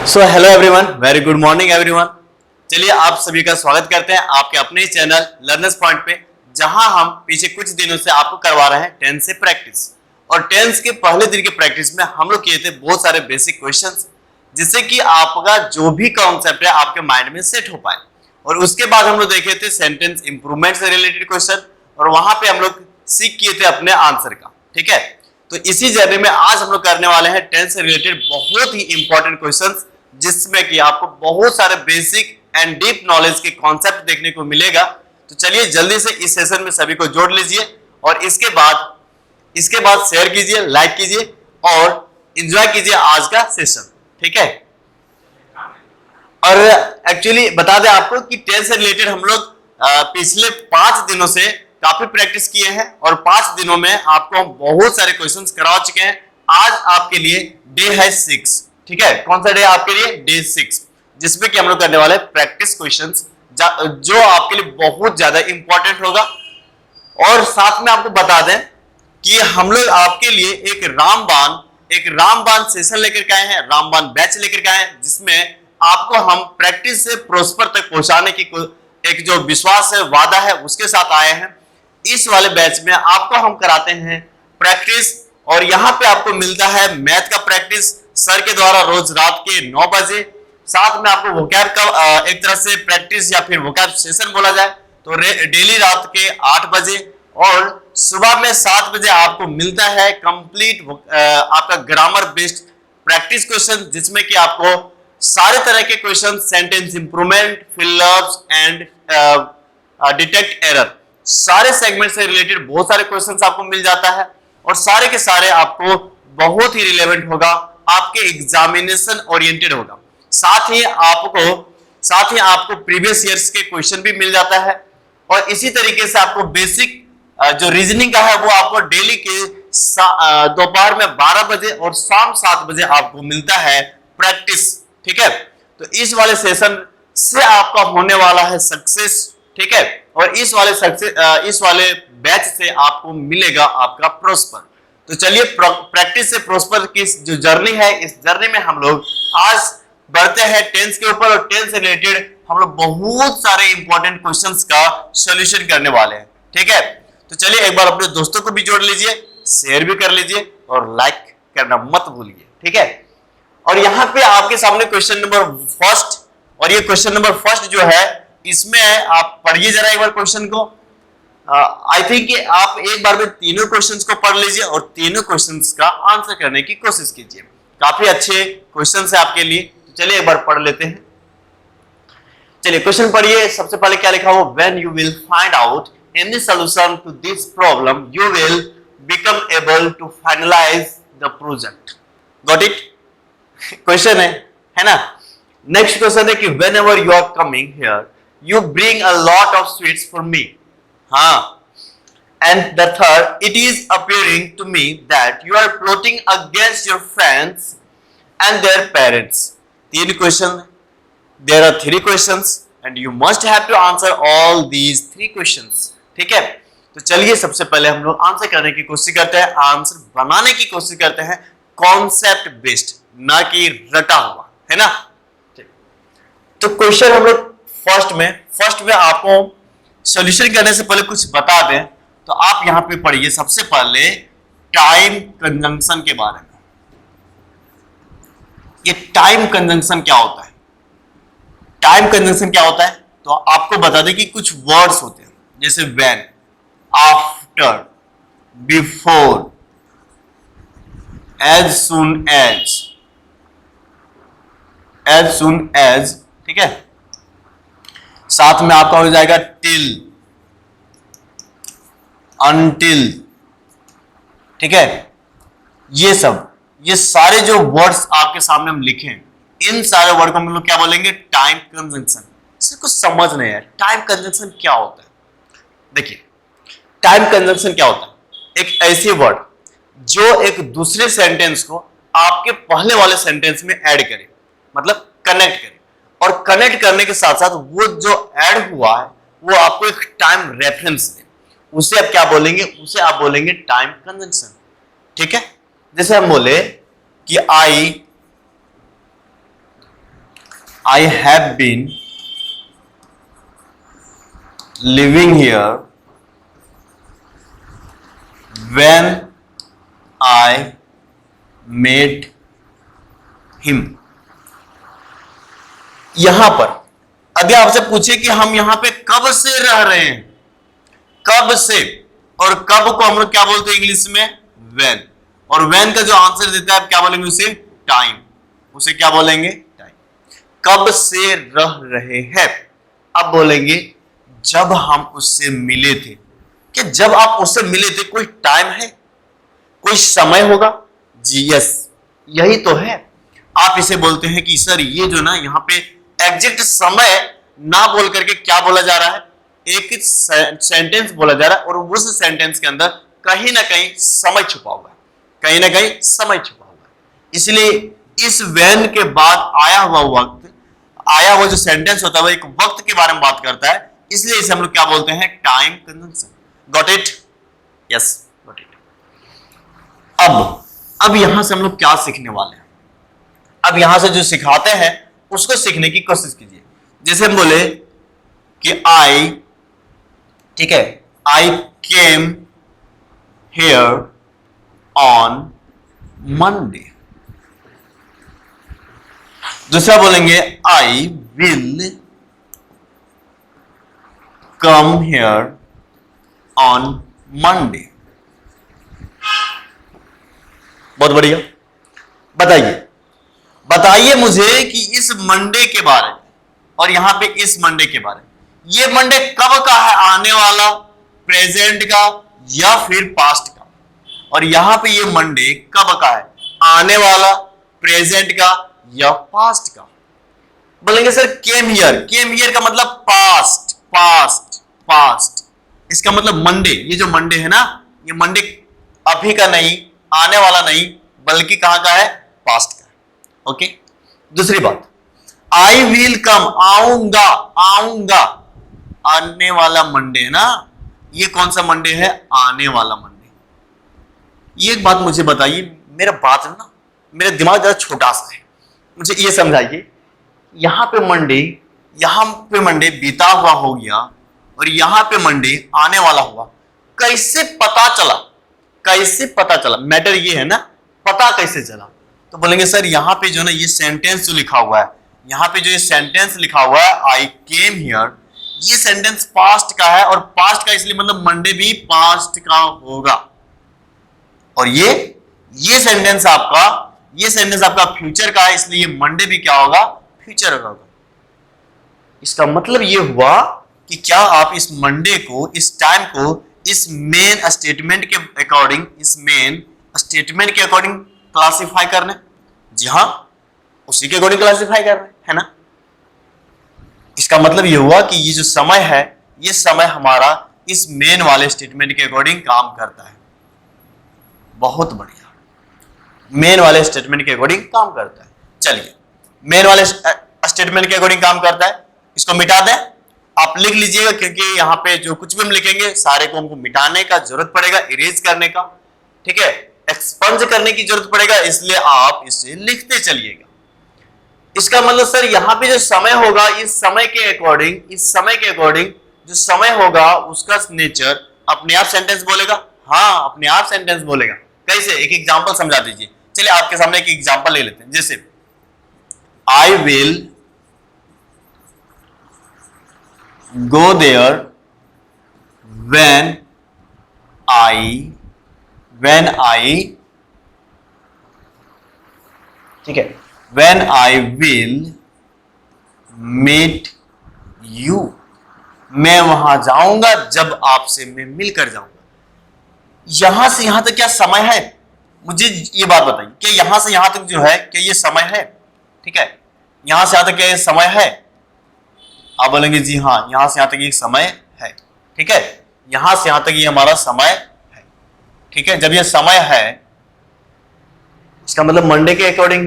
So hello everyone, very good morning everyone. चलिए आप सभी का स्वागत करते हैं आपके अपने चैनल लर्नर्स पॉइंट पे, जहां हम पीछे कुछ दिनों से आपको करवा रहे हैं टेंस से प्रैक्टिस। और टेंस के पहले दिन की प्रैक्टिस में हम लोग किए थे बहुत सारे बेसिक क्वेश्चंस, जिससे कि आपका जो भी कॉन्सेप्ट है आपके माइंड में सेट हो पाए। और उसके बाद हम लोग देखे थे सेंटेंस इंप्रूवमेंट से रिलेटेड क्वेश्चन, और वहां पे हम लोग सीख किए थे अपने आंसर का। ठीक है, तो इसी जर्नी में आज हम लोग करने वाले हैं टेंस से रिलेटेड बहुत ही इंपॉर्टेंट क्वेश्चंस, जिसमें कि आपको बहुत सारे बेसिक एंड डीप नॉलेज के कॉन्सेप्ट देखने को मिलेगा। तो चलिए जल्दी से इस सेशन में सभी को जोड़ लीजिए, और इसके बाद शेयर कीजिए, लाइक कीजिए और एंजॉय कीजिए आज का सेशन। ठीक है, और एक्चुअली बता दें आपको कि टेंस से रिलेटेड हम लोग पिछले 5 दिनों से काफी प्रैक्टिस किए हैं, और 5 दिनों में आपको हम बहुत सारे क्वेश्चंस करा चुके हैं। आज आपके लिए डे है 6। ठीक है, कौन सा डे आपके लिए? डे 6, जिसमें कि हम लोग करने वाले प्रेक्टिस क्वेश्चंस, जो आपके लिए बहुत ज्यादा इंपॉर्टेंट होगा। और साथ में आपको बता दें कि हम लोग आपके लिए एक रामबाण सेशन लेकर के आए हैं, रामबाण बैच लेकर के आए हैं, जिसमें आपको हम प्रैक्टिस से प्रोस्पर तक पहुंचाने की एक जो विश्वास है, वादा है, उसके साथ आए हैं। इस वाले बैच में आपको हम कराते हैं प्रैक्टिस, और यहाँ पे आपको मिलता है मैथ का प्रैक्टिस सर के द्वारा रोज रात के 9 बजे। साथ में आपको वोकैब का एक तरह से प्रैक्टिस या फिर वोकैब सेशन बोला जाए तो डेली रात के 8 बजे, और सुबह में 7 बजे आपको मिलता है कंप्लीट आपका ग्रामर बेस्ड प्रैक्टिस क्वेश्चन, जिसमें कि आपको सारे तरह के question, sentence improvement, fill-ups and detect error, सारे सेगमेंट से रिलेटेड बहुत सारे क्वेश्चंस आपको मिल जाता है। और सारे के सारे आपको बहुत ही रिलेवेंट होगा, आपके एग्जामिनेशन ओरिएंटेड होगा। साथ ही आपको प्रीवियस ईयर्स के क्वेश्चन भी मिल जाता है। और इसी तरीके से आपको बेसिक जो रीजनिंग का है वो आपको डेली के दोपहर में 12 बजे और शाम 7 बजे आपको मिलता है प्रैक्टिस। ठीक है, तो इस वाले सेशन से आपका होने वाला है सक्सेस। ठीक है, और इस वाले बैच से आपको मिलेगा आपका प्रोस्पर। तो चलिए प्रैक्टिस से प्रोस्पर की जो जर्नी है, इस जर्नी में हम लोग आज बढ़ते हैं टेंस के ऊपर, और टेंस से रिलेटेड हम लोग बहुत सारे इंपॉर्टेंट क्वेश्चंस का सॉल्यूशन करने वाले हैं। ठीक है, तो चलिए एक बार अपने दोस्तों को भी जोड़ लीजिए, शेयर भी कर लीजिए और लाइक करना मत भूलिए। ठीक है, और यहाँ पे आपके सामने क्वेश्चन नंबर फर्स्ट, और ये क्वेश्चन नंबर फर्स्ट जो है, इसमें आप पढ़िए जरा एक बार क्वेश्चन को। आई थिंक आप एक बार में तीनों क्वेश्चंस को पढ़ लीजिए और तीनों क्वेश्चंस का आंसर करने की कोशिश कीजिए। काफी अच्छे क्वेश्चंस है आपके लिए, तो चलिए एक बार पढ़ लेते हैं। चलिए क्वेश्चन पढ़िए। सबसे पहले क्या लिखा हुआ? When you will find out any solution to this problem you will become able to finalise the project. Got it? Question है ना। नेक्स्ट क्वेश्चन है कि whenever you are coming here you bring a lot of sweets for me. हाँ, and the third, it is appearing to me that you are plotting against your friends and their parents. तीन question, there are 3 questions and you must have to answer all these 3 questions. ठीक है, तो चलिए सबसे पहले हम लोग answer करने की कोशिश करते हैं, आंसर बनाने की कोशिश करते हैं कॉन्सेप्ट बेस्ड, ना कि रटा हुआ, है ना। तो क्वेश्चन हम लोग फर्स्ट में आपको सॉल्यूशन करने से पहले कुछ बता दें, तो आप यहां पे पढ़िए सबसे पहले टाइम कंजंक्शन के बारे में। ये टाइम कंजंक्शन क्या होता है? टाइम कंजंक्शन क्या होता है तो आपको बता दें कि कुछ वर्ड्स होते हैं, जैसे when, after, before, as soon as, ठीक है। साथ में आपका हो जाएगा टिल, अनटिल, ठीक है। ये सारे जो वर्ड्स आपके सामने हम लिखे हैं, इन सारे वर्ड को हम लोग क्या बोलेंगे? Time conjunction. इससे कुछ समझ नहीं है टाइम कंजंक्शन क्या होता है। देखिए टाइम कंजंक्शन क्या होता है? एक ऐसी वर्ड जो एक दूसरे सेंटेंस को आपके पहले वाले सेंटेंस में ऐड करे, मतलब कनेक्ट करे, और कनेक्ट करने के साथ साथ वो जो ऐड हुआ है वो आपको एक टाइम रेफरेंस दे, उसे आप क्या बोलेंगे? उसे आप बोलेंगे टाइम कंजंक्शन। ठीक है, जैसे हम बोले कि आई I have been living here when I met him. यहां पर अगर आपसे पूछे कि हम यहां पे कब से रह रहे हैं, कब से, और कब को हम लोग क्या बोलते हैं इंग्लिश में? when. और when का जो आंसर देता है आप क्या बोलेंगे उसे? टाइम. उसे क्या बोलेंगे? टाइम. कब से रह रहे हैं, अब बोलेंगे जब हम उससे मिले थे. कि जब आप उससे मिले थे कोई टाइम है, कोई समय होगा? जी यस, यही तो है. आप इसे बोलते हैं कि सर ये जो ना यहाँ पे एग्जैक्ट समय ना बोल करके क्या बोला जा रहा है? एक सेंटेंस बोला जा रहा है और उस सेंटेंस के अंदर कहीं ना कहीं समय छुपा हुआ है, कहीं ना कहीं समय छुपा हुआ है. इसलिए इस व्हेन के बाद आया हुआ वक्त, आया हुआ जो सेंटेंस होता है वो एक वक्त के बारे में बात करता है. इसलिए इसे हम लोग क्या बोलते हैं? Time conjunction. Got it? Yes, got it. अब यहां से हम लोग क्या सीखने वाले हैं? अब यहां से जो सिखाते हैं उसको सीखने की कोशिश कीजिए. जैसे हम बोले कि आई, ठीक है, आई केम हियर ऑन मंडे. दूसरा बोलेंगे I will come here on Monday. बहुत बढ़िया. बताइए मुझे कि इस मंडे के बारे में, और यहां पे इस मंडे के बारे में, ये मंडे कब का है? आने वाला, प्रेजेंट का, या फिर पास्ट का? और यहां पे ये मंडे कब का है? आने वाला, प्रेजेंट का, या पास्ट का? बोलेंगे sir came here. Came here का मतलब पास्ट, पास्ट, पास्ट. इसका मतलब मंडे, ये जो मंडे है ना, ये मंडे अभी का नहीं, आने वाला नहीं, बल्कि कहां का है? पास्ट का. ओके. दूसरी बात, आई विल कम, आऊंगा, आऊंगा, आने वाला मंडे है ना, ये कौन सा मंडे है? आने वाला मंडे. ये एक बात मुझे बताइए, मेरा बात है ना, मेरा दिमाग जरा छोटा सा है, मुझे ये समझाइए, यहां पे मंडे बीता हुआ हो गया और यहां पे मंडे आने वाला हुआ, कैसे पता चला? कैसे पता चला? मैटर ये है ना, पता कैसे चला? तो बोलेंगे सर यहां पे जो ना ये सेंटेंस जो लिखा हुआ है, यहां पे जो ये सेंटेंस लिखा हुआ है आई केम हियर, ये सेंटेंस पास्ट का है, और पास्ट का इसलिए मतलब मंडे भी पास्ट का होगा. और ये सेंटेंस आपका फ्यूचर का है, इसलिए मंडे भी क्या होगा? फ्यूचर होगा. इसका मतलब ये हुआ कि क्या आप इस मंडे को, इस टाइम को, इस मेन स्टेटमेंट के अकॉर्डिंग, क्लासिफाई करने? जी हां, उसी के अकॉर्डिंग क्लासिफाई कर रहे हैं, है ना. इसका मतलब ये हुआ कि ये जो समय है, ये समय हमारा इस मेन वाले स्टेटमेंट के अकॉर्डिंग काम करता है. बहुत बढ़िया, मेन वाले स्टेटमेंट के अकॉर्डिंग काम करता है. चलिए, मेन वाले स्टेटमेंट के अकॉर्डिंग काम करता है, इसको मिटा दें. आप लिख लीजिएगा, क्योंकि यहां पे जो कुछ भी हम लिखेंगे सारे को हमको मिटाने का जरूरत पड़ेगा, इरेज करने का, ठीक है, एक्सपंज करने की जरूरत पड़ेगा, इसलिए आप इसे लिखते चलिएगा. इसका मतलब सर यहां पे जो समय होगा, इस समय के अकॉर्डिंग जो समय होगा उसका नेचर अपने आप सेंटेंस बोलेगा. हाँ, अपने आप सेंटेंस बोलेगा. कैसे? एक एग्जांपल समझा दीजिए. चलिए आपके सामने एक एग्जांपल ले लेते हैं. जैसे I will go there when I ठीक है, when I will meet you, मैं वहां जाऊंगा जब आपसे मैं मिलकर जाऊंगा. यहां से यहां तक क्या समय है? मुझे ये बात बताइए, क्या यहां से यहां तक जो है क्या ये समय है? ठीक है, यहां से यहां तक क्या ये समय है? आप बोलेंगे जी हाँ, यहां से यहां तक ये समय है. ठीक है, यहां से यहां तक ये हमारा समय है. ठीक है, जब ये समय है इसका मतलब मंडे के अकॉर्डिंग.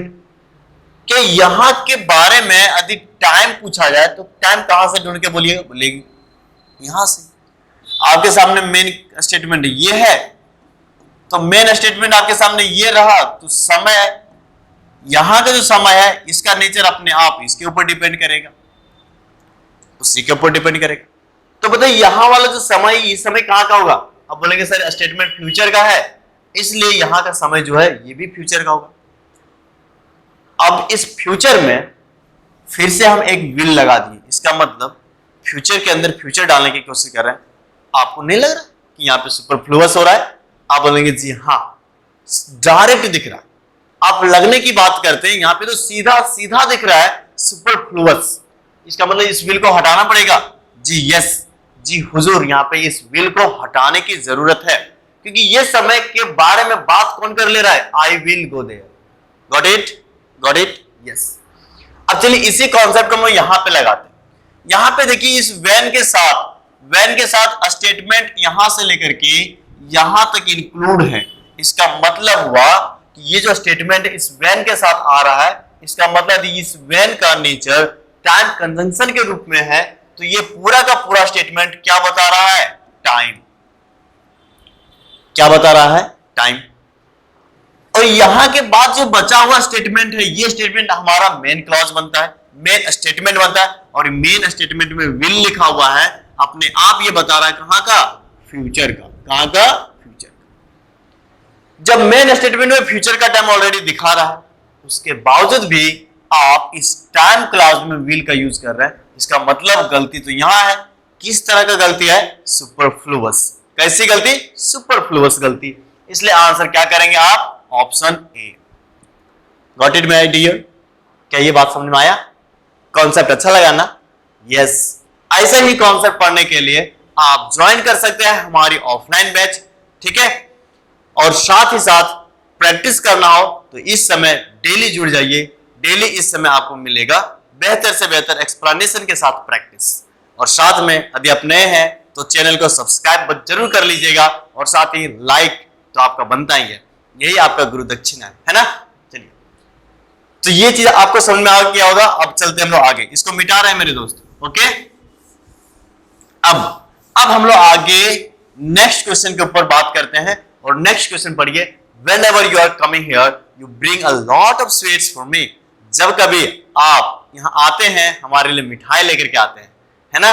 कि यहां के बारे में यदि टाइम पूछा जाए तो टाइम कहां से ढूंढ के बोलेगी? यहां से. आपके सामने मेन स्टेटमेंट ये है, तो मेन स्टेटमेंट आपके सामने ये रहा, तो समय यहां का जो समय है इसका नेचर अपने आप इसके ऊपर डिपेंड करेगा, उसी के ऊपर डिपेंड करेगा। तो बताइए यहां वाला जो समय, ये समय कहां का होगा? अब बोलेंगे सर स्टेटमेंट फ्यूचर का है, इसलिए यहां का समय जो है ये भी फ्यूचर का होगा। अब इस फ्यूचर में फिर से हम एक विल लगा दिए, इसका मतलब फ्यूचर के अंदर फ्यूचर डालने की कोशिश कर रहे हैं। आपको नहीं लग रहा कि यहाँ पे सुपरफ्लुअस हो रहा है? आप बोलेंगे जी हाँ, डायरेक्ट दिख रहा है। आप लगने की बात करते हैं, यहाँ पे तो सीधा सीधा दिख रहा है सुपरफ्लुअस। इसका मतलब इस विल को हटाना पड़ेगा। जी यस, जी हुजूर, यहाँ पे इस विल को हटाने की जरूरत है, क्योंकि ये समय के बारे में बात कौन कर ले रहा है? I will go there. Got it? Got it? Yes. अब चलिए इसी कॉन्सेप्ट को हम यहां पे लगाते हैं। यहां पे देखिए इस वैन के साथ स्टेटमेंट यहां से लेकर के यहां तक इंक्लूड है। इसका मतलब हुआ कि ये जो स्टेटमेंट इस वैन के साथ आ रहा है, इसका मतलब इस वैन का नेचर टाइम कंजंक्शन के रूप में है। तो ये पूरा का पूरा स्टेटमेंट क्या बता रहा है? टाइम। क्या बता रहा है? टाइम। और यहां के बाद जो बचा हुआ स्टेटमेंट है, ये स्टेटमेंट हमारा मेन क्लॉज बनता है, मेन स्टेटमेंट बनता है। और मेन स्टेटमेंट में विल लिखा हुआ है, अपने आप ये बता रहा है कहां का? फ्यूचर का। कहां का? फ्यूचर का। जब मेन स्टेटमेंट में फ्यूचर का टाइम ऑलरेडी दिखा रहा है, उसके बावजूद भी आप इस टाइम क्लॉज में विल का यूज कर रहे हैं, इसका मतलब गलती तो यहां है। किस तरह का गलती है? सुपरफ्लुअस। कैसी गलती? सुपरफ्लुअस गलती। इसलिए आंसर क्या करेंगे आप? Option A. Got it my dear? क्या ये बात समझ में आया? कॉन्सेप्ट अच्छा लगा ना? यस। ऐसे ही कॉन्सेप्ट पढ़ने के लिए आप ज्वाइन कर सकते हैं हमारी ऑफलाइन बैच, ठीक है? और साथ ही साथ प्रैक्टिस करना हो तो इस समय डेली जुड़ जाइए। डेली इस समय आपको मिलेगा बेहतर से बेहतर एक्सप्लेनेशन के साथ प्रैक्टिस। और साथ में यदि आप नए हैं तो चैनल को सब्सक्राइब जरूर कर लीजिएगा, और साथ ही लाइक तो आपका बनता ही है, यही आपका गुरु दक्षिणा है ना? चलिए, तो ये चीज आपको समझ में आ गया होगा। अब चलते हम लोग आगे, इसको मिटा रहे हैं मेरे दोस्त। ओके, अब हम लोग आगे नेक्स्ट क्वेश्चन के ऊपर बात करते हैं। और नेक्स्ट क्वेश्चन पढ़िए। Whenever you are coming here, you bring a lot of sweets for me. जब कभी आप यहाँ आते हैं, हमारे लिए मिठाई लेकर के आते हैं, है ना?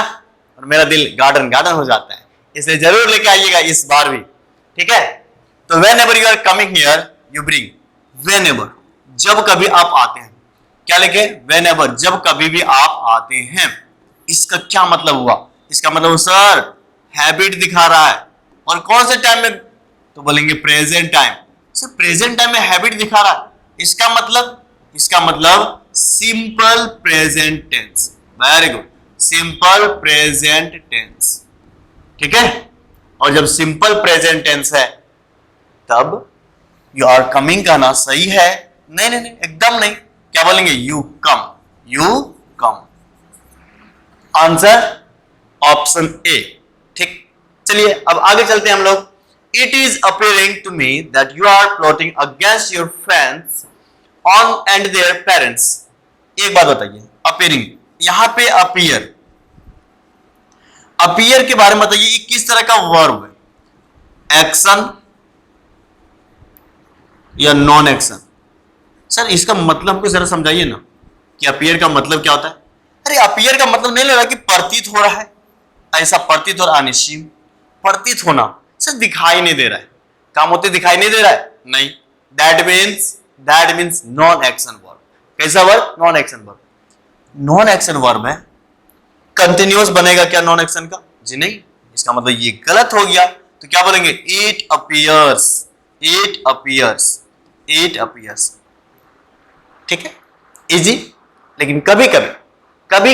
और मेरा दिल गार्डन गार्डन हो जाता है, इसलिए जरूर लेके आइएगा इस बार भी, ठीक है? तो whenever you are coming here, you bring. Whenever, जब कभी आप आते हैं, क्या लिखे? Whenever, जब कभी भी आप आते हैं। इसका क्या मतलब हुआ? इसका मतलब सर हैबिट दिखा रहा है। और कौन से टाइम में? तो बोलेंगे present time. Sir present time में हैबिट दिखा रहा है, इसका मतलब simple present tense. Very good, simple present tense, ठीक है? और जब सिंपल प्रेजेंट टेंस है तब यू आर कमिंग कहना सही है? नहीं नहीं नहीं, एकदम नहीं। क्या बोलेंगे? You come, you come. Answer option A, ठीक। चलिए अब आगे चलते हैं हम लोग। It is appearing to me that you are plotting against your friends on and their parents. एक बात बताइए, appearing, यहां पे appear के बारे में बताइए, ये किस तरह का वर्ब है? एक्शन या नॉन एक्शन? सर इसका मतलब हमको जरा समझाइए ना कि अपीयर का मतलब क्या होता है। अरे अपीयर का मतलब नहीं ले रहा कि प्रतीत हो रहा है, ऐसा प्रतीत और अनिश्चित प्रतीत होना, सर दिखाई नहीं दे रहा है, काम होते दिखाई नहीं दे रहा है, नहीं। That means non action verb. कैसा verb? Non action verb. Non action verb है, कंटिन्यूअस बनेगा क्या नॉन एक्शन का? जी नहीं, इसका मतलब ये गलत हो गया। तो क्या बोलेंगे? It appears, it appears, it appears, ठीक है? इजी। लेकिन कभी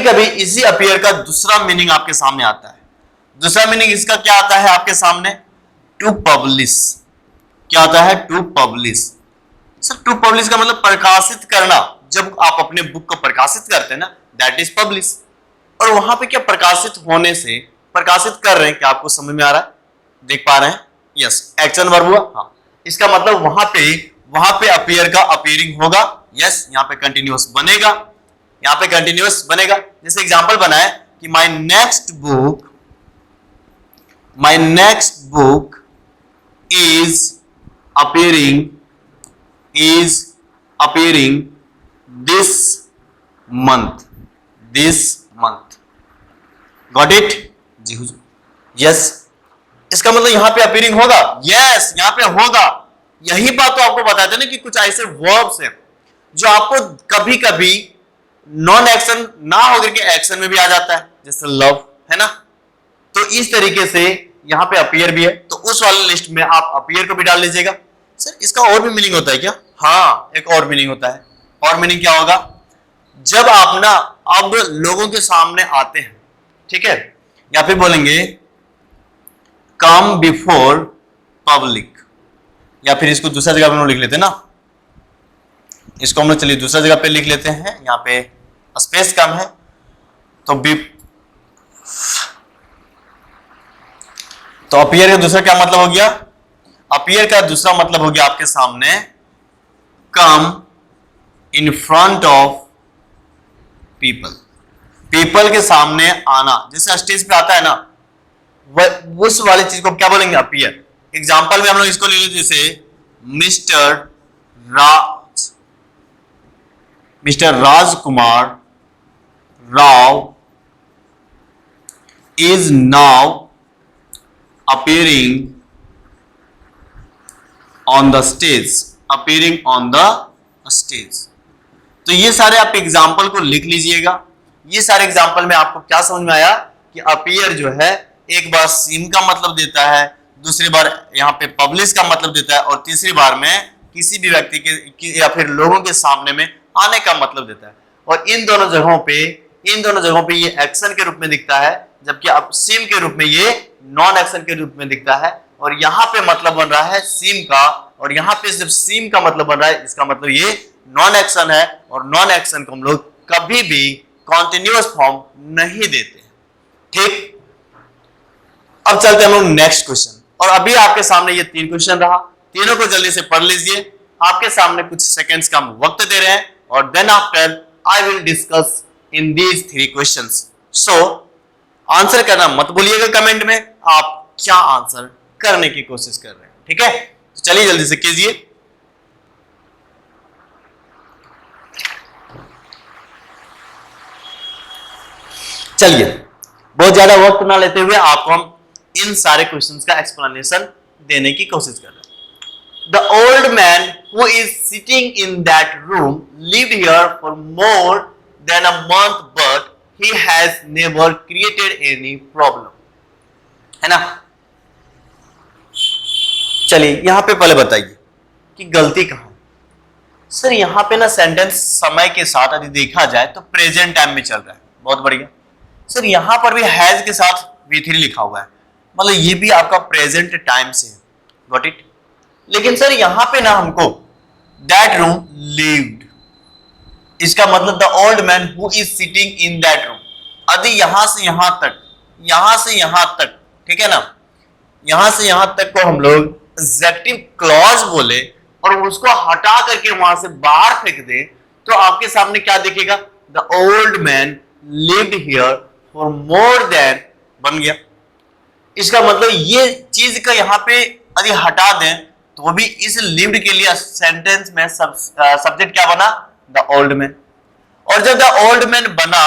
कभी इजी अपीयर का दूसरा मीनिंग आपके सामने आता है। दूसरा मीनिंग इसका क्या आता है आपके सामने? To publish. क्या आता है? To publish. Sir to publish का मतलब प्रकाशित करना। जब आप अपने बुक को प्रकाशित करते हैं ना, दैट इज पब्लिश। और वहां पे क्या प्रकाशित होने से प्रकाशित कर रहे हैं, क्या आपको समझ में आ रहा है? देख पा रहे हैं? यस, एक्शन वर्ब हुआ। हाँ, इसका मतलब वहां पे अपीयर का अपीयरिंग होगा। यस, यहाँ पे कंटिन्यूअस बनेगा, यहाँ पे कंटिन्यूअस बनेगा। जैसे एग्जांपल बनाए कि my next book is appearing appearing this month, this month. Got it? जी हुजूर, यस। इसका मतलब यहां पे अपीयरिंग होगा, यस यहां पे होगा। यही बात तो आपको बताते हैं ना कि कुछ ऐसे वर्ब्स हैं जो आपको कभी कभी नॉन एक्शन ना होकर के एक्शन में भी आ जाता है, जैसे लव, है ना। तो इस तरीके से यहां पे अपीयर भी है, तो उस वाले लिस्ट में आप अपीयर को भी डाल लीजिएगा। सर इसका और भी मीनिंग होता है क्या? हाँ, एक और मीनिंग होता है। और मीनिंग क्या होगा? जब आप ना अब लोगों के सामने आते हैं, ठीक है, या फिर बोलेंगे कम बिफोर पब्लिक, या फिर इसको दूसरा जगह पे हम लोग लिख लेते हैं ना, इसको हम लोग चलिए दूसरा जगह पे लिख लेते हैं, यहां पे स्पेस कम है तो अपीयर का दूसरा क्या मतलब हो गया? अपीयर का दूसरा मतलब हो गया आपके सामने come in front of people, people के सामने आना। जैसे स्टेज पे आता है ना, उस वाली चीज को क्या बोलेंगे? अपीयर। एग्जाम्पल में हम लोग इसको ले लेते, जैसे mister Rajkumar Rao is now appearing on the stage, appearing on the stage। तो ये सारे आप एग्जाम्पल को लिख लीजिएगा। ये सारे एग्जाम्पल में आपको क्या समझ में आया कि अपीयर जो है एक बार सीन का मतलब देता है, दूसरी बार यहाँ पे पब्लिश का मतलब देता है, और तीसरी बार में किसी भी व्यक्ति के या फिर लोगों के सामने में आने का मतलब देता है। और इन दोनों जगहों पे ये एक्शन के रूप में दिखता है, जबकि अब सीम के रूप में ये नॉन एक्शन के रूप में दिखता है। और यहां पे मतलब बन रहा है सीम का, और यहां पे जब सीम का मतलब बन रहा है, इसका मतलब ये नॉन एक्शन है, और नॉन एक्शन को हम लोग कभी भी कॉन्टिन्यूअस फॉर्म नहीं देते। ठीक, अब चलते हैं हम लोग नेक्स्ट क्वेश्चन। और अभी आपके सामने ये 3 क्वेश्चन रहा, तीनों को जल्दी से पढ़ लीजिए। आपके सामने कुछ सेकेंड्स का वक्त दे रहे हैं, और then after I will discuss in these 3 questions. So answer करना मत भूलिएगा कमेंट में, आप क्या आंसर करने की कोशिश कर रहे हैं, ठीक है? तो चलिए जल्दी से कीजिए। चलिए बहुत ज्यादा वक्त ना लेते हुए आपको हम इन सारे क्वेश्चंस का एक्सप्लेनेशन देने की कोशिश कर रहे हैं। The old man who is sitting in that room lived here for more than a month, but he has never created any problem, है ना। चलिए यहां पे पहले बताइए कि गलती कहां है। सर यहां पे ना सेंटेंस समय के साथ यदि देखा जाए तो प्रेजेंट टाइम में चल रहा है, बहुत बढ़िया। सर यहां पर भी हैज के साथ V3 लिखा हुआ है, मतलब ये भी आपका प्रेजेंट टाइम से है, गॉट इट। लेकिन सर यहां पे ना हमको दैट रूम लिव्ड, इसका मतलब the old man who is sitting in that room. यदि यहां से यहां तक, यहां से यहां तक, ठीक है ना, यहां से यहां तक को हम लोग एडजेक्टिव क्लॉज बोले और उसको हटा करके वहां से बाहर फेंक दे, तो आपके सामने क्या दिखेगा? The old man lived here for more than, बन गया। इसका मतलब ये चीज का यहां पे यदि हटा दें तो वो भी इस लिव्ड के लिए सेंटेंस में सब्जेक्ट क्या बना? The old man. और जब द ओल्ड मैन बना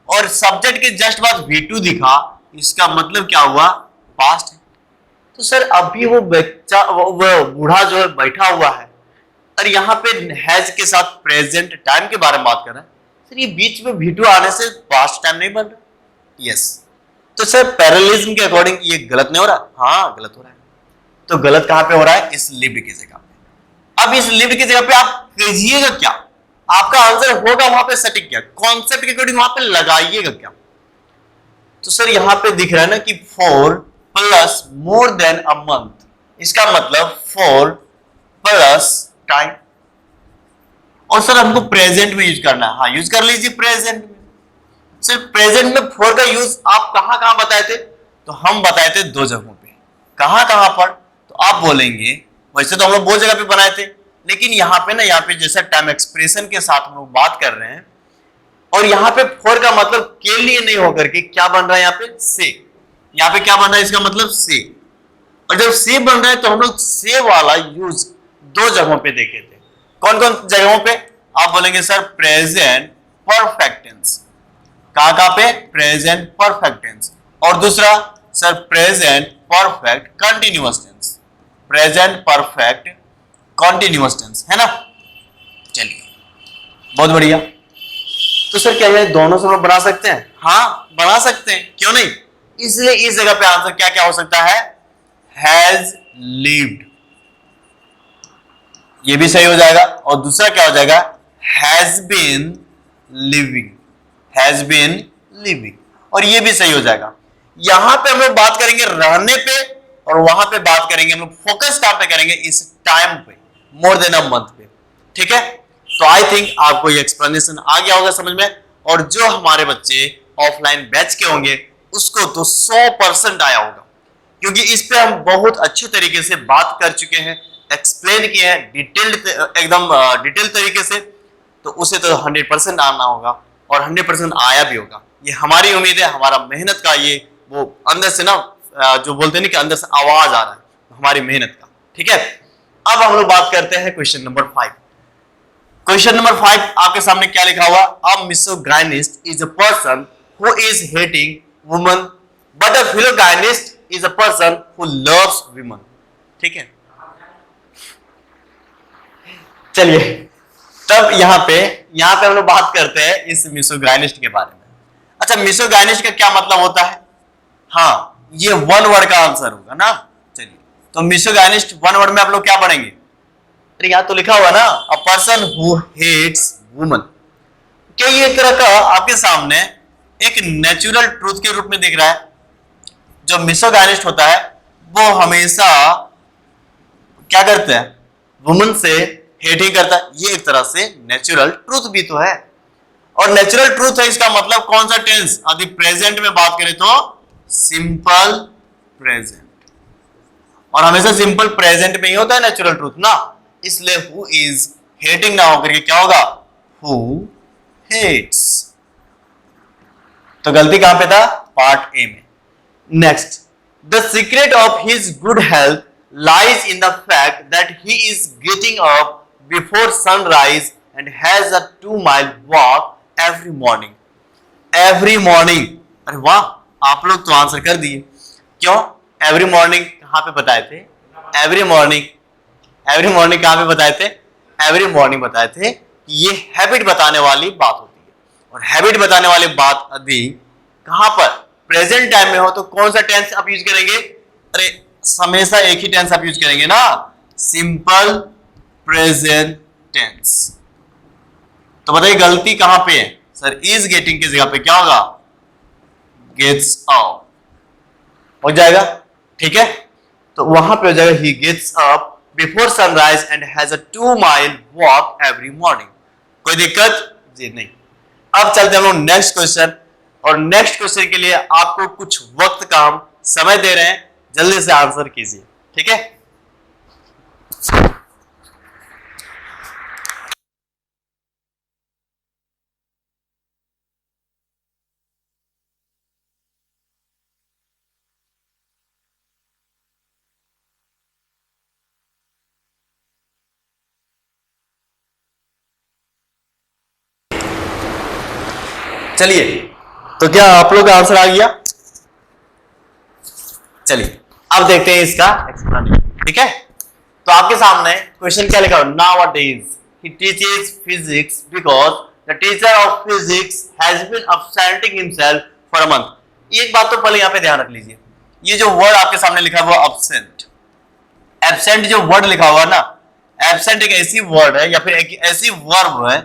और सब्जेक्ट के जस्ट बाद V2 दिखा, इसका मतलब क्या हुआ? पास्ट है। तो सर अभी वो बच्चा, वो बूढ़ा जो है बैठा हुआ है, और यहाँ पे हैज के साथ प्रेजेंट टाइम के बारे में बात कर रहा है। सर ये बीच में V2 आने से पास्ट टाइम नहीं बन रहा? यस। तो सर पैरेललिज्म के अकॉर्डिंग ये गलत नहीं हो रहा? हाँ गलत हो रहा है। तो गलत कहां पे हो रहा है? इस लिव्ड की जगह पे। अब इस लिव्ड की जगह पे आप कीजिएगा क्या? आपका आंसर होगा वहां पे सटिक क्या, कॉन्सेप्ट के अकॉर्डिंग वहां पे लगाइएगा क्या? तो सर यहां पे दिख रहा है ना कि 4 plus more than a month, इसका मतलब 4 प्लस टाइम। और सर हमको प्रेजेंट में यूज करना है, हाँ यूज कर लीजिए प्रेजेंट में। सर प्रेजेंट में 4 का यूज आप कहां कहां बताए थे? तो हम बताए थे 2 जगहों पे। कहां कहां पर? तो आप बोलेंगे वैसे तो हम लोग बहुत जगह पे बनाए थे, लेकिन यहाँ पे ना, यहाँ पे जैसा टाइम एक्सप्रेशन के साथ हम लोग बात कर रहे हैं, और यहाँ पे 4 का मतलब के लिए नहीं होकर के क्या बन रहा है? यहाँ पे से। यहाँ पे क्या बन रहा है? इसका मतलब से। और जब से बन रहा है तो हम लोग से वाला यूज 2 जगहों पे देखे थे। कौन कौन जगहों पे आप बोलेंगे सर प्रेजेंट परफेक्ट टेंस, कहां पे प्रेजेंट परफेक्ट टेंस, और दूसरा sir present perfect continuous tense, present perfect continuous tense, है ना। चलिए बहुत बढ़िया। तो सर क्या ये दोनों से हम बना सकते हैं? हाँ बना सकते हैं, क्यों नहीं। इसलिए इस जगह पे आंसर क्या क्या हो सकता है, हैज लिव्ड, ये भी सही हो जाएगा, और दूसरा क्या हो जाएगा, has been living, has been living, और ये भी सही हो जाएगा। यहां पे हम लोग बात करेंगे रहने पे, और वहां पे बात करेंगे हम लोग फोकस कहां पे करेंगे, इस टाइम पे, मोर देन अ मंथ पे, ठीक है। तो आई थिंक आपको ये एक्सप्लेनेशन आ गया होगा समझ में, और जो हमारे बच्चे ऑफलाइन बैच के होंगे उसको तो 100% आया होगा, क्योंकि इस पे हम बहुत अच्छे तरीके से बात कर चुके हैं, एक्सप्लेन किए हैं डिटेल्ड, एकदम डिटेल तरीके से, तो उसे तो 100% आना होगा, और 100% आया भी होगा। ये हमारी उम्मीद है, हमारा मेहनत का ये वो अंदर से ना जो बोलते हैं ना कि अंदर से आवाज आ रहा है हमारी मेहनत का, ठीक है। अब हम लोग बात करते हैं क्वेश्चन नंबर 5। क्वेश्चन नंबर 5 आपके सामने क्या लिखा हुआ, a misogynist is a person who is hating woman but a philogynist is a person who loves woman, ठीक है। चलिए तब यहां पे हम लोग बात करते हैं इस मिसोगाइनिस्ट के बारे में। अच्छा मिसोगाइनिस्ट का क्या मतलब होता है, हाँ ये वन वर्ड का आंसर होगा ना। चलिए तो मिसोगाइनिस्ट वन वर्ड में आप लोग क्या पढ़ेंगे, अरे यहां तो लिखा हुआ ना, a person who hates woman, क्या ये एक तरह का आपके सामने एक नेचुरल ट्रूथ के रूप में दिख रहा है। जो मिसोगाइनिस्ट होता है वो हमेशा क्या करते हैं, वुमन से हेटिंग करता है, ये एक तरह से नेचुरल ट्रूथ भी तो है, और नेचुरल ट्रूथ है इसका मतलब कौन सा टेंस, यदि प्रेजेंट में बात करें तो सिंपल प्रेजेंट, और हमेशा सिंपल प्रेजेंट में ही होता है नेचुरल ट्रूथ ना, इसलिए हु इज हेटिंग ना होकर के क्या होगा, हु हेट्स। तो गलती कहां पे था, पार्ट ए में। Next, the secret of his good health lies in the fact that he is getting up before sunrise and has a 2-mile walk every morning. Every morning, अरे वाह आप लोग तो आंसर कर दिए। क्यों एवरी मॉर्निंग कहां पे बताए थे, एवरी मॉर्निंग कहां पे बताए थे, एवरी मॉर्निंग बताए थे कि ये हैबिट बताने वाली बात होती है, और हैबिट बताने वाली बात यदि कहां पर प्रेजेंट टाइम में हो तो कौन सा टेंस आप यूज करेंगे, अरे हमेशा एक ही टेंस आप यूज करेंगे ना, सिंपल प्रेजेंट टेंस। तो बताइए गलती कहां पे है, सर इज गेटिंग की जगह पे क्या होगा, गेट्स अप हो जाएगा, ठीक है। तो वहां पे हो जाएगा he gets up before sunrise and has a 2-mile walk every morning. कोई दिक्कत जी नहीं। अब चलते हम लोग नेक्स्ट क्वेश्चन, और नेक्स्ट क्वेश्चन के लिए आपको कुछ वक्त का हम समय दे रहे हैं, जल्दी से आंसर कीजिए, ठीक है। चलिए तो क्या आप लोग का आंसर आ गया, चलिए अब देखते हैं इसका एक्सप्लेनेशन, ठीक है। तो आपके सामने क्वेश्चन क्या लिखा है, nowadays he teaches physics because the teacher of physics has been absenting himself for a month। एक बात तो पहले यहां पे ध्यान रख लीजिए, ये जो वर्ड आपके सामने लिखा हुआ एब्सेंट, एब्सेंट जो वर्ड लिखा हुआ ना, एब्सेंट एक ऐसी वर्ड है या फिर एक ऐसी वर्ब है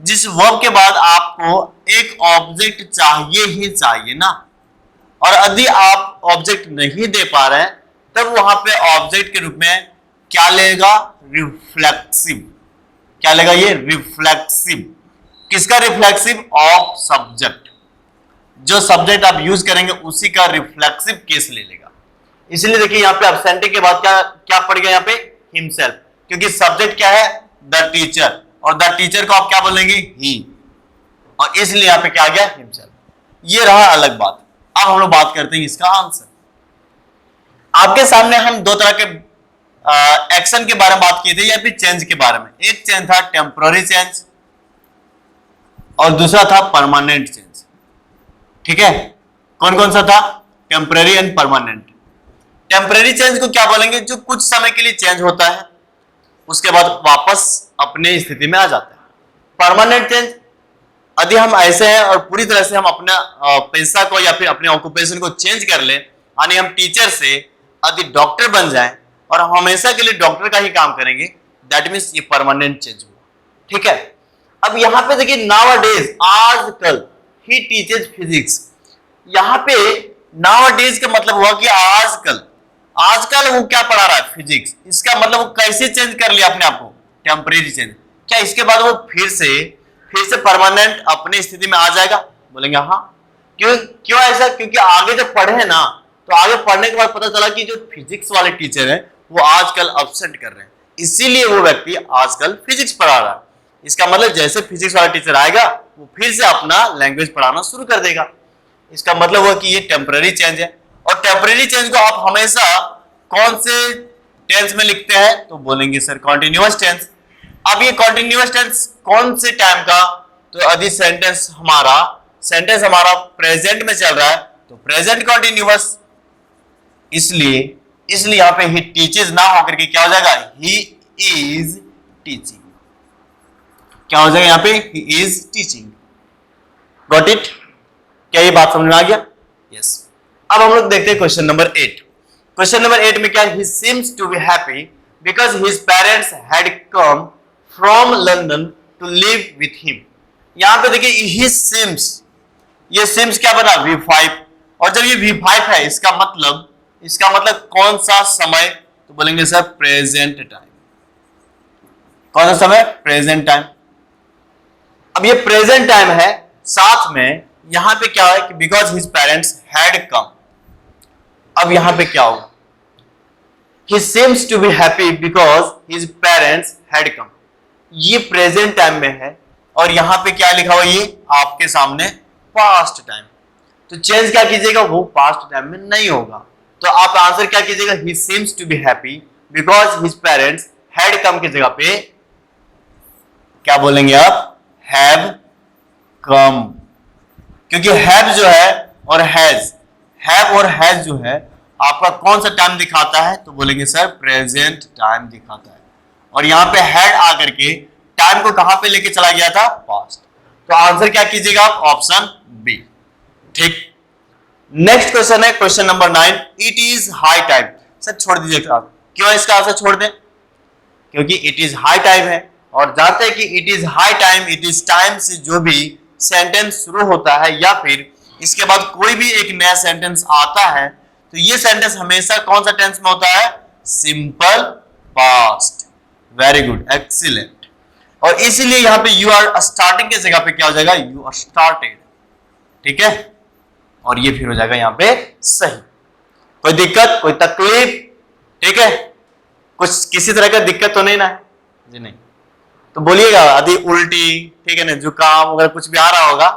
जिस वर्ब के बाद आपको एक ऑब्जेक्ट चाहिए ही चाहिए ना, और यदि आप ऑब्जेक्ट नहीं दे पा रहे हैं तब वहां पे ऑब्जेक्ट के रूप में क्या लेगा, रिफ्लेक्सिव। क्या लेगा ये, रिफ्लेक्सिव। किसका रिफ्लेक्सिव, ऑफ सब्जेक्ट। जो सब्जेक्ट आप यूज करेंगे उसी का रिफ्लेक्सिव केस ले लेगा। इसलिए देखिए यहां पे एब्सेंटिंग के बाद क्या क्या पड़ गया यहाँ पे, हिमसेल्फ, क्योंकि सब्जेक्ट क्या है, द टीचर, और द टीचर को आप क्या बोलेंगे, ही, और इसलिए यहां पे क्या आ गया, हिमसेल्फ। ये रहा अलग बात। अब हम लोग बात करते हैं इसका आंसर। आपके सामने हम दो तरह के एक्शन के बारे में बात की थी या फिर चेंज के बारे में। एक चेंज था टेम्पररी चेंज और दूसरा था परमानेंट चेंज। ठीक है, कौन कौन सा था? Temporary and permanent. Temporary change को क्या बोलेंगे? जो कुछ समय के लिए चेंज होता है उसके बाद वापस अपने स्थिति में आ जाता है। परमानेंट चेंज, यदि हम ऐसे हैं और पूरी तरह से हम अपना पेशा को या फिर अपने ऑक्यूपेशन को चेंज कर ले, यानी हम टीचर से यदि डॉक्टर बन जाएं और हम हमेशा के लिए डॉक्टर का ही काम करेंगे, दैट मीन्स ये परमानेंट चेंज हुआ। ठीक है, अब यहां पे देखिए नाउअडेज, आजकल ही टीचर्स फिजिक्स। यहां पे नाउअडेज का मतलब हुआ कि आजकल, आजकल वो क्या पढ़ा रहा है? फिजिक्स। इसका मतलब वो कैसे चेंज कर लिया अपने आप को? Temporary change. क्या इसके बाद वो फिर से परमानेंट अपनी स्थिति में आ जाएगा? बोलेंगे हाँ। क्यों ऐसा? क्योंकि आगे जब पढ़े ना, तो आगे पढ़ने के बाद पता चला कि जो फिजिक्स वाले टीचर हैं वो आजकल अब्सेंट कर रहे हैं, इसीलिए वो व्यक्ति आजकल फिजिक्स पढ़ा रहा है। इसका मतलब जैसे फिजिक्स वाला टीचर आएगा वो फिर से अपना लैंग्वेज पढ़ाना शुरू कर देगा। इसका मतलब हुआ कि ये टेम्पररी चेंज है। और टेम्पररी चेंज को आप हमेशा कौन से टेंस में लिखते हैं? तो बोलेंगे सर कॉन्टिन्यूअस टेंस। अब ये कॉन्टिन्यूअस टेंस कौन से टाइम का? तो यदि सेंटेंस हमारा प्रेजेंट में चल रहा है तो प्रेजेंट कॉन्टिन्यूअस। इसलिए यहां पे ही टीचेस ना होकर के क्या हो जाएगा? He is teaching. क्या हो जाएगा यहां पे? He is teaching. Got it? क्या ये बात समझ में आ गया? यस। अब हम लोग देखते हैं क्वेश्चन नंबर 8। क्वेश्चन नंबर 8 में क्या? He seems to be happy because his parents had come from London to live with him. यहां पे देखिए ही सीम्स, ये सीम्स क्या बना? V5। और जब ये V5 है इसका मतलब कौन सा समय? तो बोलेंगे सर प्रेजेंट टाइम। कौन सा समय? Present time. अब ये प्रेजेंट टाइम है, साथ में यहां पे क्या है कि बिकॉज हिज पेरेंट्स हैड कम। अब यहां पे क्या होगा? He seems to be happy because his parents had come। ये प्रेजेंट टाइम में है और यहां पे क्या लिखा हुआ? ये आपके सामने पास्ट टाइम। तो चेंज क्या कीजिएगा? वो पास्ट टाइम में नहीं होगा। तो आप आंसर क्या कीजिएगा? He seems to be happy because his parents had come की जगह पे क्या बोलेंगे आप? Have come। क्योंकि have जो है और has जो है आपका कौन सा टाइम दिखाता है? तो बोलेंगे सर प्रेजेंट टाइम दिखाता है। और यहां पे हैड आकर के टाइम को कहां पे लेके चला गया था? पास्ट। तो आंसर क्या कीजिएगा आप? Option B. ठीक। नेक्स्ट क्वेश्चन है question number 9। It is high time. Sir छोड़ दीजिए आप। क्यों इसका आंसर छोड़ दें? क्योंकि इट इज हाई टाइम है और जानते हैं कि it is high time, it is time से जो भी सेंटेंस शुरू होता है या फिर इसके बाद कोई भी एक नया सेंटेंस आता है तो ये सेंटेंस हमेशा कौन सा टेंस में होता है? Simple past. Very good, excellent. और इसीलिए यहां पे यू आर स्टार्टिंग की जगह पे क्या हो जाएगा? You are started. ठीक है, और ये फिर हो जाएगा यहां पे सही। कोई दिक्कत, कोई तकलीफ? ठीक है, कुछ किसी तरह का दिक्कत तो नहीं ना? जी नहीं। तो बोलिएगा यदि उल्टी, ठीक है ना, जुकाम वगैरह कुछ भी आ रहा होगा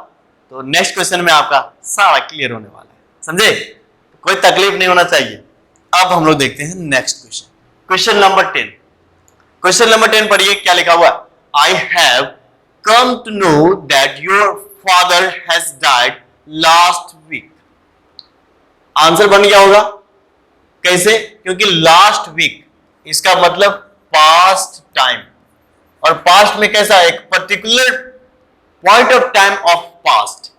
तो नेक्स्ट क्वेश्चन में आपका सारा क्लियर होने वाला है। समझे? कोई तकलीफ नहीं होना चाहिए। अब हम लोग देखते हैं next question, question number 10। Question number 10 पढ़िए, क्या लिखा हुआ? I have come to know that your father has died last week. Answer बन गया होगा। कैसे? क्योंकि लास्ट वीक इसका मतलब पास्ट टाइम, और पास्ट में कैसा? एक particular point of time of past.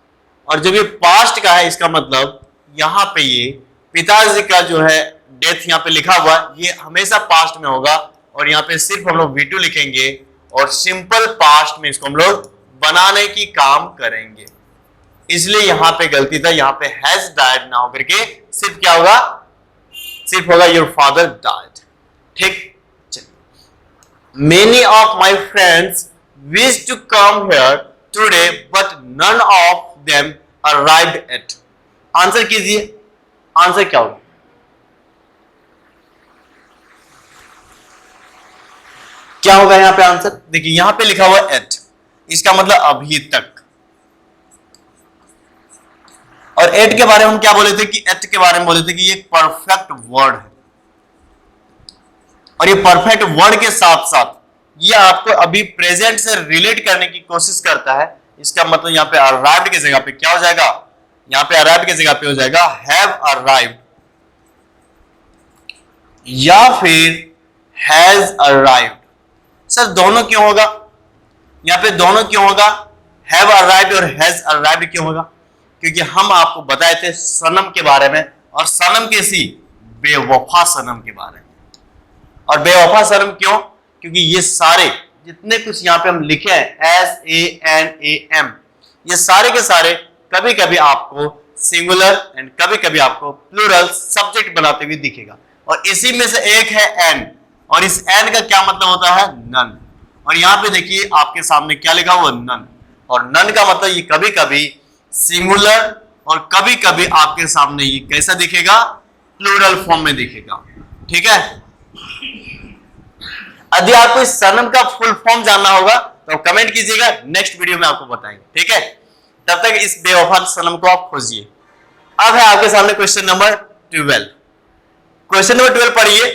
और जब ये पास्ट का है इसका मतलब यहां पे ये पिताजी का जो है डेथ यहां पे लिखा हुआ, ये हमेशा पास्ट में होगा। और यहां पे सिर्फ हम लोग V2 लिखेंगे और सिंपल पास्ट में इसको हम लोग बनाने की काम करेंगे। इसलिए यहां पे गलती था, यहां पे हैज डाइड ना होकर के सिर्फ क्या होगा? सिर्फ होगा योर फादर डाइड। ठीक। चलिए, many of my friends wish to come here today but none of them arrived at. Answer कीजिए, आंसर क्या होगा? क्या होगा यहां पे आंसर? देखिए यहां पे लिखा हुआ एट, इसका मतलब अभी तक। और एट के बारे में हम क्या बोले थे? कि एट के बारे में बोले थे कि ये एक परफेक्ट वर्ड है। और ये परफेक्ट वर्ड के साथ साथ ये आपको अभी प्रेजेंट से रिलेट करने की कोशिश करता है। इसका मतलब यहाँ पे अराइव्ड की जगह पे क्या हो जाएगा, यहाँ पे अराइव्ड की जगह पे हो जाएगा हैव अराइव्ड, या फिर हैज अराइव्ड। सर दोनों क्यों होगा, यहाँ पे दोनों क्यों होगा, हैव अराइव्ड और हैज अराइव्ड क्यों होगा? क्योंकि हम आपको बताए थे सनम के बारे में, और सनम किसी बेवफा सनम के बारे में। और बेवफा सनम क्यों? क्योंकि ये सारे जितने कुछ यहाँ पे हम लिखे हैं SANAM, ये सारे के सारे कभी कभी आपको सिंगुलर एंड कभी कभी आपको प्लूरल सब्जेक्ट बनाते हुए दिखेगा। और इसी में से एक है एन, और इस एन का क्या मतलब होता है, नन। और यहाँ पे देखिए आपके सामने क्या लिखा हुआ, नन। और नन का मतलब ये कभी कभी सिंगुलर और कभी कभी आपके सामने ये कैसा दिखेगा, प्लूरल फॉर्म में दिखेगा। ठीक है, यदि आपको इस सनम का फुल फॉर्म जानना होगा तो कमेंट कीजिएगा, नेक्स्ट वीडियो में आपको बताएंगे। ठीक है, तब तक इस बेवफा सनम को आप खोजिए। अब है आपके सामने क्वेश्चन नंबर 12। क्वेश्चन नंबर 12 पढ़िए,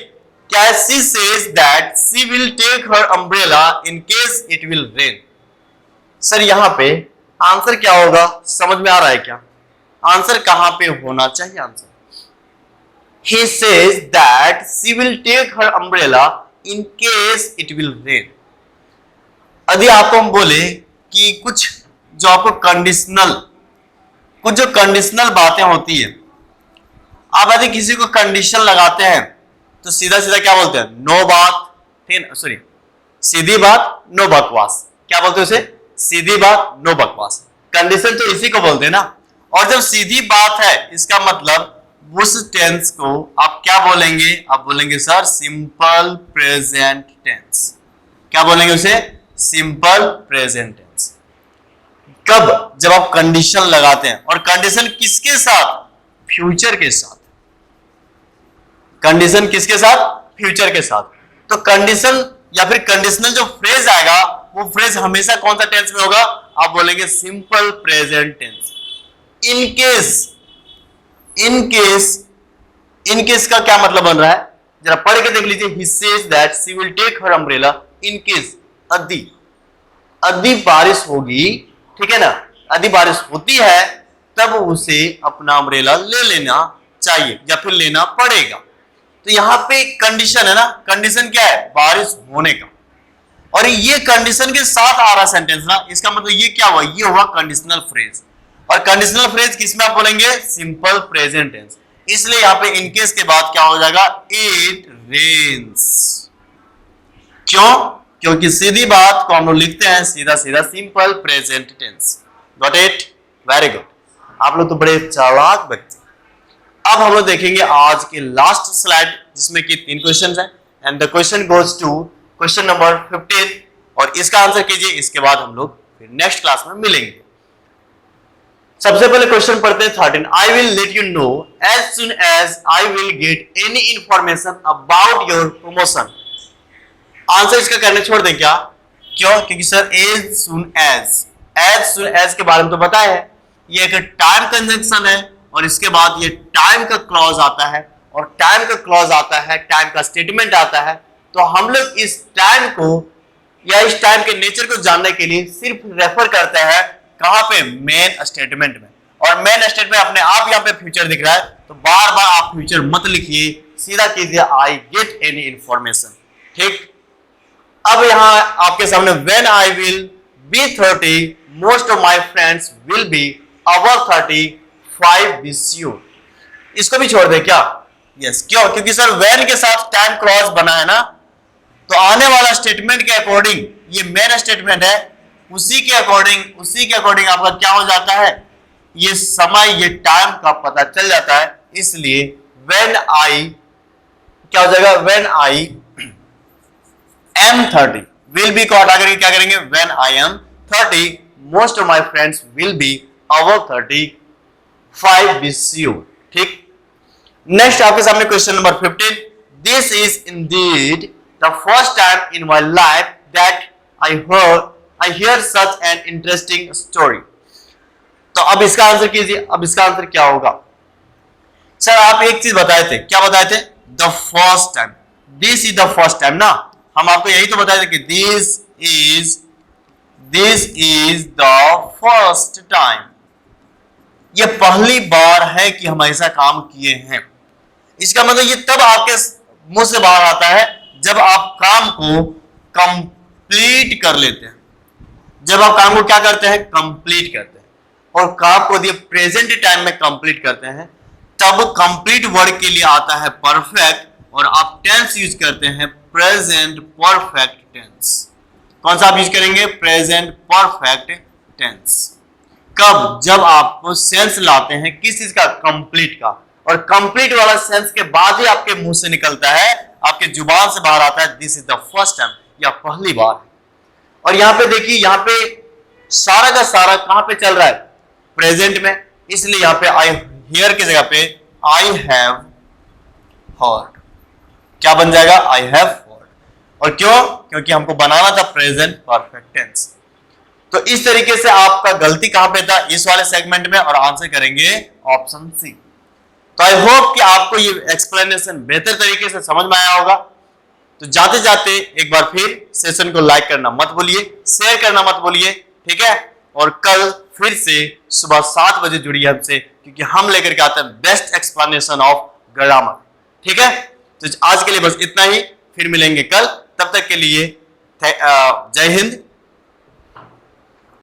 क्या है, she says that she will take her umbrella in case it will rain. Sir यहाँ पे आंसर क्या होगा, समझ में आ रहा है क्या? आंसर कहां पे होना चाहिए answer? He says that she will take her umbrella in case it will rain। यदि आपको हम बोले कि कुछ जो आपको कंडीशनल बातें होती है, आप यदि किसी को कंडीशन लगाते हैं तो सीधा सीधा क्या बोलते हैं, नो बात, सॉरी सीधी बात नो बकवास। क्या बोलते हैं उसे, सीधी बात नो बकवास। कंडीशन तो इसी को बोलते हैं ना। और जब सीधी बात है इसका मतलब उस टेंस को आप क्या बोलेंगे, आप बोलेंगे सर सिंपल प्रेजेंट टेंस। क्या बोलेंगे उसे, सिंपल प्रेजेंट टेंस। कब, जब आप कंडीशन लगाते हैं, और कंडीशन किसके साथ, फ्यूचर के साथ। कंडीशन किसके साथ, फ्यूचर के साथ। तो कंडीशन या फिर कंडीशनल जो फ्रेज आएगा वो फ्रेज हमेशा कौन सा टेंस में होगा, आप बोलेंगे simple present tense. In case का क्या मतलब बन रहा है, जरा पढ़ के देख लीजिए। He says that she will take her umbrella in case, यदि बारिश होगी, ठीक है ना, यदि बारिश होती है तब उसे अपना अम्ब्रेला ले लेना चाहिए या फिर लेना पड़ेगा। तो यहाँ पे कंडीशन है ना, कंडीशन क्या है, बारिश होने का। और ये कंडीशन के साथ आ रहा सेंटेंस ना, इसका मतलब ये क्या हुआ, ये हुआ कंडीशनल फ्रेज। और कंडीशनल फ्रेज किसमें आप बोलेंगे, सिंपल प्रेजेंट टेंस। इसलिए यहाँ पे इनकेस के बाद क्या हो जाएगा, इट रेन्स। क्यों? क्योंकि सीधी बात को हम लोग लिखते हैं सीधा सीधा simple present tense. Got it? Very good, आप लोग तो बड़े चालाक बच्चे। अब हम लोग देखेंगे आज के लास्ट स्लाइड जिसमें कि 3 क्वेश्चन हैं, and the question goes to question number 15, और इसका आंसर कीजिए। इसके बाद हम लोग फिर नेक्स्ट क्लास में मिलेंगे। सबसे पहले क्वेश्चन पढ़ते हैं 13। I will let you know as soon as I will get any information about your promotion. Answer इसका करने छोड़ दें क्या? क्यों? क्योंकि सर एज सुन एज के बारे में तो बताया है, ये एक टाइम कंजंक्शन है, और इसके बाद ये टाइम का क्लॉज आता है, और टाइम का क्लॉज आता है, टाइम का स्टेटमेंट आता है। तो हम लोग इस टाइम को या इस टाइम के नेचर को जानने के लिए सिर्फ रेफर करते हैं कहां पे, मेन स्टेटमेंट में। और मेन स्टेटमेंट अपने आप यहाँ पे फ्यूचर दिख रहा है, तो बार बार आप फ्यूचर मत लिखिए, सीधा कीजिए आई गेट एनी इंफॉर्मेशन। ठीक, अब यहां आपके सामने when I will be 30 most of my friends will be above 35 this year. इसको भी छोड़ दे क्या? यस, क्यों? क्योंकि सर व्हेन के साथ टाइम क्रॉस बना है ना, तो आने वाला स्टेटमेंट के अकॉर्डिंग, ये मेन स्टेटमेंट है, उसी के अकॉर्डिंग आपका क्या हो जाता है, ये समय, ये टाइम का पता चल जाता है। इसलिए व्हेन आई क्या हो जाएगा, when I am 30 will be को हटा करके क्या करेंगे, when I am 30 most of my friends will be above 35 this year. ठीक, नेक्स्ट आपके सामने question number 15। This is Indeed the first time in my life that I hear such an interesting story. तो अब इसका answer कीजिए। अब इसका answer क्या होगा? सर आप एक चीज बताए थे, क्या बताए थे? The first time. This is the first time ना, हम आपको यही तो बताए थे कि this is the first time, ये पहली बार है कि हम ऐसा काम किए हैं। इसका मतलब ये तब आपके मुंह से बाहर आता है जब आप काम को कंप्लीट कर लेते हैं, जब आप काम को क्या करते हैं, कंप्लीट करते हैं। और काम को यदि प्रेजेंट टाइम में कंप्लीट करते हैं तब कंप्लीट वर्ड के लिए आता है परफेक्ट, और आप टेंस यूज करते हैं प्रेजेंट परफेक्ट टेंस। कौन सा आप यूज करेंगे, प्रेजेंट परफेक्ट टेंस। कब, जब आप सेंस लाते हैं किस चीज का, कंप्लीट का, और कंप्लीट वाला सेंस के बाद ही आपके मुंह से निकलता है, आपके जुबान से बाहर आता है this is the first time, या पहली बार। और यहां पे देखिए, यहां पे सारा का सारा कहां पे चल रहा है, प्रेजेंट में, इसलिए यहां पे आई हियर की जगह पे आई हैव हर्ड क्या बन जाएगा, आई हैव हर्ड। और क्यों, क्योंकि हमको बनाना था प्रेजेंट परफेक्ट टेंस। तो इस तरीके से आपका गलती कहां पे था, इस वाले सेगमेंट में, और आंसर करेंगे ऑप्शन सी। तो आई होप कि आपको ये एक्सप्लेनेशन बेहतर तरीके से समझ में आया होगा। तो जाते जाते एक बार फिर सेशन को लाइक करना मत भूलिए, शेयर करना मत भूलिए, ठीक है। और कल फिर से सुबह 7 बजे जुड़िए हमसे, क्योंकि हम लेकर के आते हैं बेस्ट एक्सप्लेनेशन ऑफ ग्रामर, ठीक है। तो आज के लिए बस इतना ही, फिर मिलेंगे कल, तब तक के लिए जय हिंद,